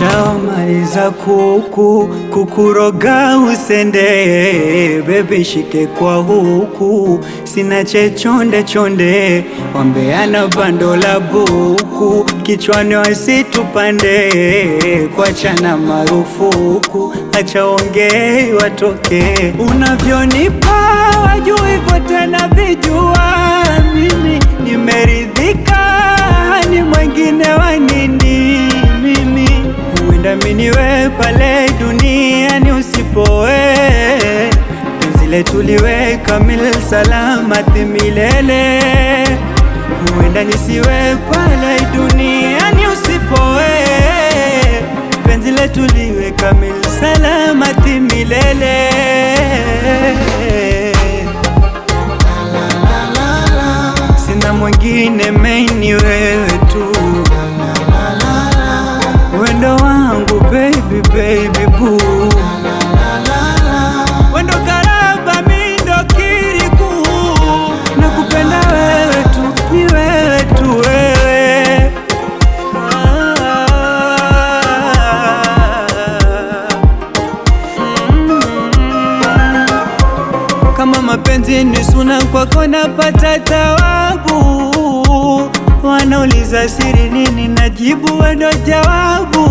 Nishamaliza kukuroga usende, baby shike kwa huku, sina chechonde chonde, wambeana bando la buku, kichwani wasitupande, kuachana marufuku, acha ongee watoke, unavyonipa wajui vote na vijua, mimi nimeridhika, ni mwengine wa nini mimi, huenda miniwe pale duniani usipoe, penzi letu liwe kamili salamati milele, huenda nisiwe pale duniani usipoe, penzi letu liwe kamili salamati milele. Sina mwingine maini wewe tu, wendo wangu baby baby boo, wendo karaba mindo kiriku, nakupenda wewe tu, ni wewe tu wewe. Kama mapenzi ni suna kwako napata tawabu, wanauliza siri nini najibu wendo jawabu,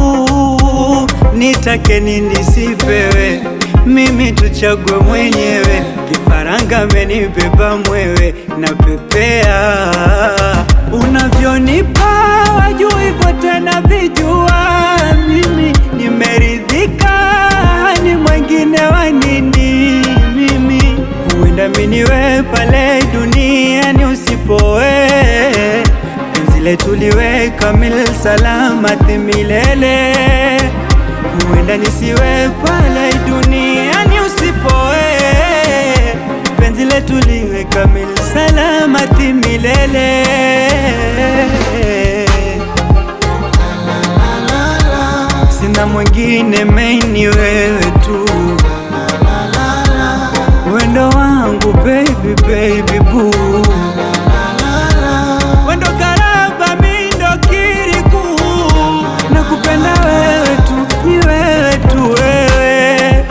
nitake nini sipewe, mimi tuchague mwenyewe, kifaranga menibeba mwewe na pepea, unavyonipa wajui vote na vijua, mimi nimeridhika, ni mwengine wa nini mimi, huenda miniwe pale duniani usipoe, penzi letu liwe kamili salamati milele, huenda nisiwe pale duniani usipoe, penzi letu liwe kamili salamati milele. Sina mwingine maini wewe tu, wendo wangu baby baby boo, wendo karaba mindo kiriku, nakupenda wewe tu, ni wewe tu wewe.